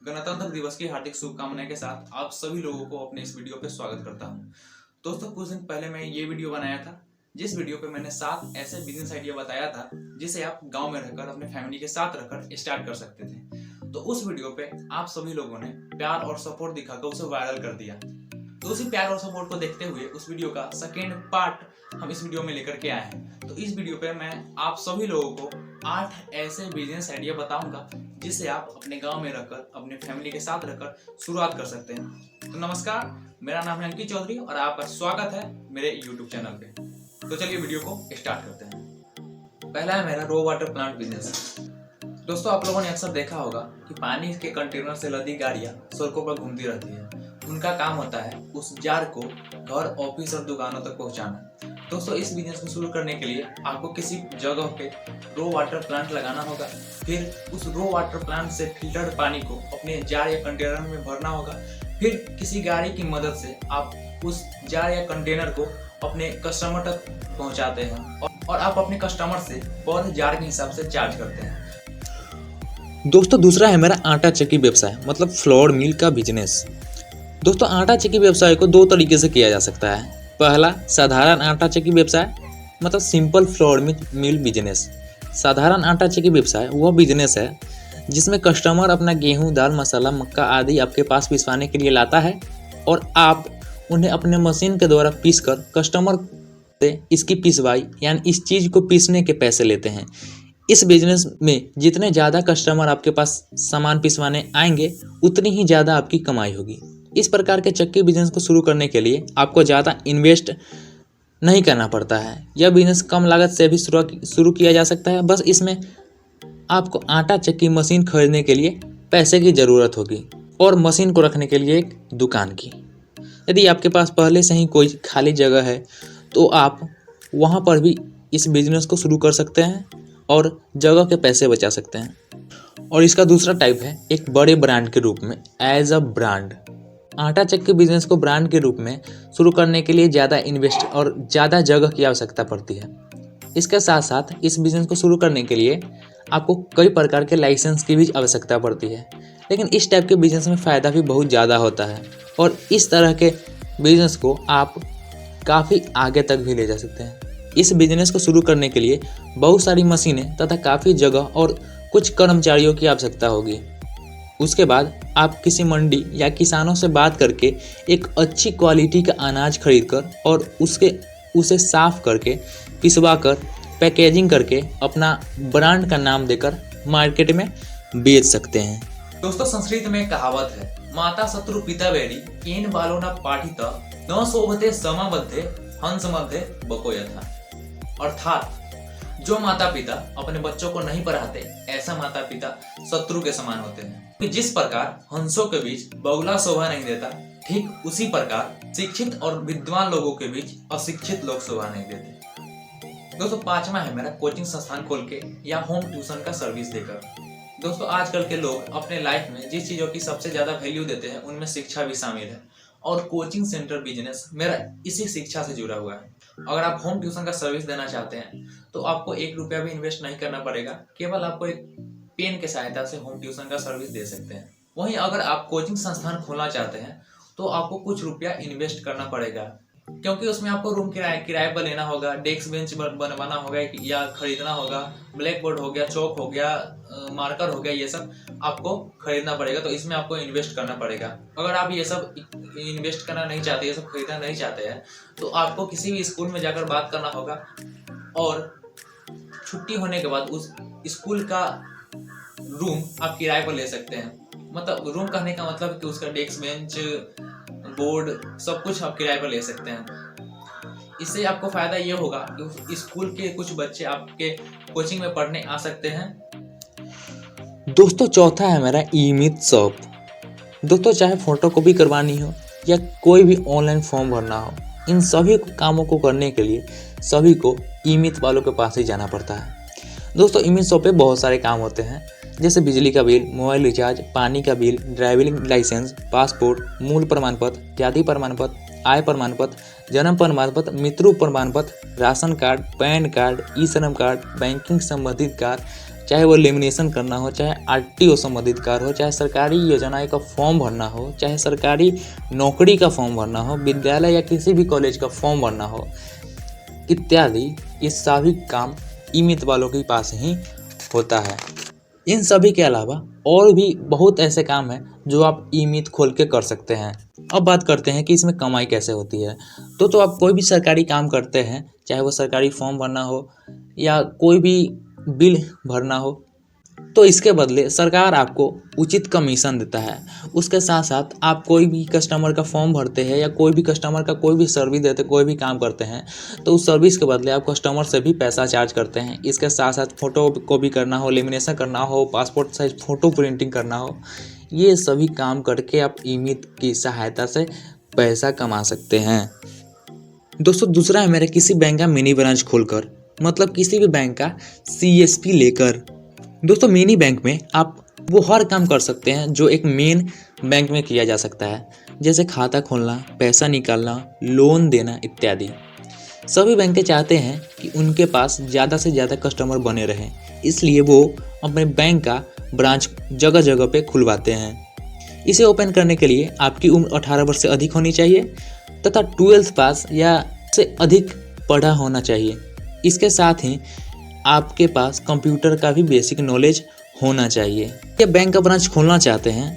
गणतंत्र दिवस की हार्दिक शुभकामनाएं के साथ आप सभी लोगों को अपने इस वीडियो पे स्वागत करता हूं। दोस्तों, कुछ दिन पहले मैं ये वीडियो बनाया था जिस वीडियो पे मैंने 7 ऐसे बिजनेस आइडिया बताया था जिसे आप गांव में रहकर अपने फैमिली के साथ रहकर स्टार्ट कर सकते थे। तो उस वीडियो पे आप सभी लोगों ने प्यार और सपोर्ट दिखाकर उसे वायरल कर दिया। तो उसी प्यार और सपोर्ट को देखते हुए उस वीडियो का सेकेंड पार्ट हम इस वीडियो में लेकर के आए हैं। तो इस वीडियो पे मैं आप सभी लोगों को 8 ऐसे बिजनेस आइडिया बताऊंगा जिसे आप अपने गांव में रहकर अपने फैमिली के साथ रहकर शुरुआत कर सकते हैं। तो नमस्कार, मेरा नाम है अंकित चौधरी और आपका स्वागत है मेरे यूट्यूब चैनल पे। तो चलिए वीडियो को स्टार्ट करते हैं। पहला है मेरा रो वाटर प्लांट बिजनेस। दोस्तों, आप लोगों ने अक्सर देखा होगा कि पानी के कंटेनर से लदी गाड़ियां सड़कों पर घूमती रहती है। उनका काम होता है उस जार को घर, ऑफिस और दुकानों तक पहुंचाना। दोस्तों, इस बिजनेस को शुरू करने के लिए आपको किसी जगह पे रो वाटर प्लांट लगाना होगा। फिर उस रो वाटर प्लांट से फिल्टर्ड पानी को अपने जार या कंटेनर में भरना होगा। फिर किसी गाड़ी की मदद से आप उस जार या कंटेनर को अपने कस्टमर तक पहुंचाते हैं और आप अपने कस्टमर से पर जार के हिसाब से चार्ज करते हैं। दोस्तों, दूसरा है मेरा आटा चक्की व्यवसाय मतलब फ्लोर मिल का बिजनेस। दोस्तों, आटा चक्की व्यवसाय को दो तरीके से किया जा सकता है। पहला, साधारण आटा चक्की व्यवसाय मतलब सिंपल फ्लोर मिल बिजनेस। साधारण आटा चक्की व्यवसाय वह बिजनेस है जिसमें कस्टमर अपना गेहूं, दाल, मसाला, मक्का आदि आपके पास पिसवाने के लिए लाता है और आप उन्हें अपने मशीन के द्वारा पीस कर कस्टमर से इसकी पिसवाई यानी इस चीज़ को पीसने के पैसे लेते हैं। इस बिजनेस में जितने ज़्यादा कस्टमर आपके पास सामान पिसवाने आएंगे उतनी ही ज़्यादा आपकी कमाई होगी। इस प्रकार के चक्की बिजनेस को शुरू करने के लिए आपको ज़्यादा इन्वेस्ट नहीं करना पड़ता है। यह बिजनेस कम लागत से भी शुरू किया जा सकता है। बस इसमें आपको आटा चक्की मशीन खरीदने के लिए पैसे की ज़रूरत होगी और मशीन को रखने के लिए एक दुकान की। यदि आपके पास पहले से ही कोई खाली जगह है तो आप वहाँ पर भी इस बिजनेस को शुरू कर सकते हैं और जगह के पैसे बचा सकते हैं। और इसका दूसरा टाइप है एक बड़े ब्रांड के रूप में एज अ ब्रांड। आटा चक्की बिजनेस को ब्रांड के रूप में शुरू करने के लिए ज़्यादा इन्वेस्ट और ज़्यादा जगह की आवश्यकता पड़ती है। इसके साथ साथ इस बिजनेस को शुरू करने के लिए आपको कई प्रकार के लाइसेंस की भी आवश्यकता पड़ती है। लेकिन इस टाइप के बिजनेस में फ़ायदा भी बहुत ज़्यादा होता है और इस तरह के बिजनेस को आप काफ़ी आगे तक भी ले जा सकते हैं। इस बिजनेस को शुरू करने के लिए बहुत सारी मशीनें तथा काफ़ी जगह और कुछ कर्मचारियों की आवश्यकता होगी। उसके बाद आप किसी मंडी या किसानों से बात करके एक अच्छी क्वालिटी का अनाज खरीदकर और उसे साफ करके पिसवा कर पैकेजिंग करके अपना ब्रांड का नाम देकर मार्केट में बेच सकते हैं। दोस्तों, संस्कृत में कहावत है, माता शत्रु पिता वैरी येन बालो न पाठित न शोभते समबद्धे हंस मध्य बको यथा। अर्थात जो माता पिता अपने बच्चों को नहीं पढ़ाते ऐसा माता पिता शत्रु के समान होते हैं। कि जिस प्रकार हंसों के बीच बगुला शोभा नहीं देता, ठीक उसी प्रकार शिक्षित और विद्वान लोगों के बीच अशिक्षित लोग शोभा नहीं देते। दोस्तों, पांचवा है मेरा कोचिंग संस्थान खोल के या होम ट्यूशन का सर्विस देकर। दोस्तों, आजकल के लोग अपने लाइफ में जिस चीज़ों की सबसे ज़्यादा वैल्यू देते हैं उनमें शिक्षा भी शामिल है और कोचिंग सेंटर बिजनेस मेरा इसी शिक्षा से जुड़ा हुआ है। अगर आप होम ट्यूशन का सर्विस देना चाहते हैं तो आपको 1 रुपया भी इन्वेस्ट नहीं करना पड़ेगा। केवल आपको एक पेन की सहायता से होम ट्यूशन का सर्विस दे सकते हैं। वहीं अगर आप कोचिंग संस्थान खोलना चाहते हैं तो आपको कुछ रुपया इन्वेस्ट करना पड़ेगा, क्योंकि उसमें आपको रूम किराए पर लेना होगा, डेस्क बेंच बनवाना होगा या खरीदना होगा, ब्लैक बोर्ड हो गया, चौक हो गया, मार्कर हो गया, ये सब आपको खरीदना पड़ेगा। तो इसमें आपको इन्वेस्ट करना पड़ेगा। अगर आप ये सब इन्वेस्ट करना नहीं चाहते, ये सब खरीदना नहीं चाहते हैं तो आपको किसी भी स्कूल में जाकर बात करना होगा और छुट्टी होने के बाद उस स्कूल का रूम आप किराए पर ले सकते हैं। मतलब रूम कहने का मतलब कि उसका डेस्क बेंच, बोर्ड, सब कुछ आप किराए पर ले सकते हैं। इससे आपको फायदा ये होगा कि स्कूल के कुछ बच्चे आपके कोचिंग में पढ़ने आ सकते हैं। दोस्तों, चौथा है मेरा ई-मित शॉप। दोस्तों, चाहे फोटोकॉपी करवानी हो या कोई भी ऑनलाइन फॉर्म भरना हो, इन सभी कामों को करने के लिए सभी को ई-मित वालों के पास ही जाना पड़ता है। दोस्तों, ई-मित शॉप पे बहुत सारे काम होते हैं जैसे बिजली का बिल, मोबाइल रिचार्ज, पानी का बिल, ड्राइविंग लाइसेंस, पासपोर्ट, मूल प्रमाण पत्र, जाति प्रमाण पत्र, आय प्रमाण पत्र, जन्म प्रमाण पत्र, मृत्यु प्रमाण पत्र, राशन कार्ड, पैन कार्ड, ई श्रम कार्ड, बैंकिंग संबंधित कार्ड चाहे वो लेमिनेशन करना हो, चाहे आरटीओ संबंधित कार्य हो, चाहे सरकारी योजनाएं का फॉर्म भरना हो, चाहे सरकारी नौकरी का फॉर्म भरना हो, विद्यालय या किसी भी कॉलेज का फॉर्म भरना हो इत्यादि, ये सभी काम ई-मित्र वालों के पास ही होता है। इन सभी के अलावा और भी बहुत ऐसे काम हैं जो आप ई-मित्र खोल के कर सकते हैं। अब बात करते हैं कि इसमें कमाई कैसे होती है। तो आप कोई भी सरकारी काम करते हैं, चाहे वो सरकारी फॉर्म भरना हो या कोई भी बिल भरना हो, तो इसके बदले सरकार आपको उचित कमीशन देता है। उसके साथ साथ आप कोई भी कस्टमर का फॉर्म भरते हैं या कोई भी कस्टमर का कोई भी सर्विस देते, कोई भी काम करते हैं, तो उस सर्विस के बदले आप कस्टमर से भी पैसा चार्ज करते हैं। इसके साथ साथ फ़ोटो कॉपी करना हो, लेमिनेशन करना हो, पासपोर्ट साइज फ़ोटो प्रिंटिंग करना हो, ये सभी काम करके आप ई-मित्र की सहायता से पैसा कमा सकते हैं। दोस्तों दूसरा है मेरे किसी बैंक का मिनी ब्रांच खोलकर, मतलब किसी भी बैंक का CSP लेकर। दोस्तों मिनी बैंक में आप वो हर काम कर सकते हैं जो एक मेन बैंक में किया जा सकता है, जैसे खाता खोलना, पैसा निकालना, लोन देना इत्यादि। सभी बैंकें चाहते हैं कि उनके पास ज़्यादा से ज़्यादा कस्टमर बने रहें, इसलिए वो अपने बैंक का ब्रांच जगह जगह पे खुलवाते हैं। इसे ओपन करने के लिए आपकी उम्र 18 वर्ष से अधिक होनी चाहिए तथा 12th पास या से अधिक पढ़ा होना चाहिए। इसके साथ ही आपके पास कंप्यूटर का भी बेसिक नॉलेज होना चाहिए। या बैंक का ब्रांच खोलना चाहते हैं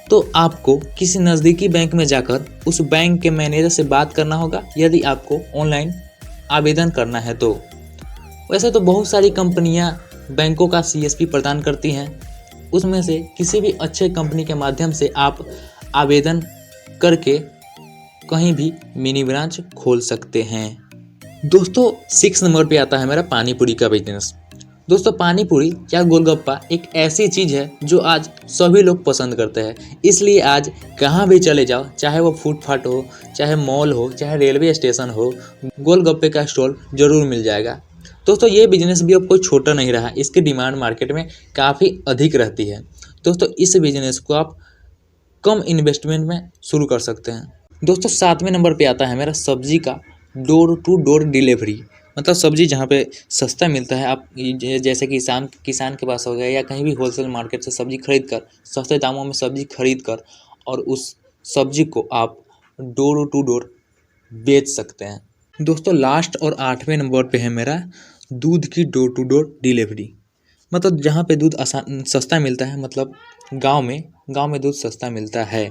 तो आपको किसी नज़दीकी बैंक में जाकर उस बैंक के मैनेजर से बात करना होगा, यदि आपको ऑनलाइन आवेदन करना है तो। वैसे तो बहुत सारी कंपनियां बैंकों का CSP प्रदान करती हैं, उसमें से किसी भी अच्छे कंपनी के माध्यम से आप आवेदन करके कहीं भी मिनी ब्रांच खोल सकते हैं। दोस्तों 6 नंबर पे आता है मेरा पानी पूरी का बिजनेस। दोस्तों पानी पूरी या गोलगप्पा एक ऐसी चीज़ है जो आज सभी लोग पसंद करते हैं, इसलिए आज कहाँ भी चले जाओ, चाहे वो फुटपाथ हो, चाहे मॉल हो, चाहे रेलवे स्टेशन हो, गोलगप्पे का स्टॉल जरूर मिल जाएगा। दोस्तों ये बिजनेस भी अब कोई छोटा नहीं रहा, इसकी डिमांड मार्केट में काफ़ी अधिक रहती है। दोस्तों इस बिजनेस को आप कम इन्वेस्टमेंट में शुरू कर सकते हैं। दोस्तों 7वें नंबर पे आता है मेरा सब्जी का डोर टू डोर डिलीवरी, मतलब सब्जी जहाँ पे सस्ता मिलता है, आप जैसे कि किसान के पास हो गया या कहीं भी होलसेल मार्केट से सब्जी खरीद कर, सस्ते दामों में सब्जी खरीद कर और उस सब्जी को आप डोर टू डोर बेच सकते हैं। दोस्तों लास्ट और 8वें नंबर पे है मेरा दूध की डोर टू डोर डिलीवरी, मतलब जहाँ पे दूध सस्ता मिलता है, मतलब गांव में दूध सस्ता मिलता है,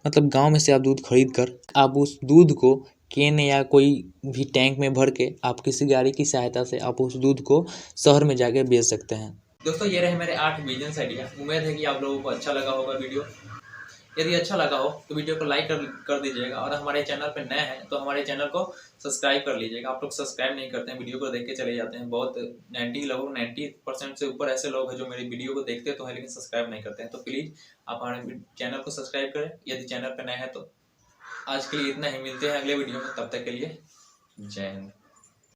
मतलब गांव में से आप दूध खरीद कर आप उस दूध को कैन या कोई भी टैंक में भर के आप किसी गाड़ी की सहायता से आप उस दूध को शहर में जाके बेच सकते हैं। दोस्तों ये रहे मेरे 8 बिजनेस आइडिया। उम्मीद है कि आप लोगों को अच्छा लगा होगा वीडियो। यदि अच्छा लगा हो तो वीडियो को लाइक कर दीजिएगा और हमारे चैनल पर नए हैं तो हमारे चैनल को सब्सक्राइब कर लीजिएगा। आप लोग सब्सक्राइब नहीं करते हैं, वीडियो को देख के चले जाते हैं। बहुत 90% से ऊपर ऐसे लोग हैं जो मेरी वीडियो को देखते तो हैं लेकिन सब्सक्राइब नहीं करते हैं। तो प्लीज़ आप हमारे चैनल को सब्सक्राइब करें यदि चैनल पर नए हैं तो। आज के लिए इतना ही, मिलते हैं अगले वीडियो में, तब तक के लिए जय हिंद।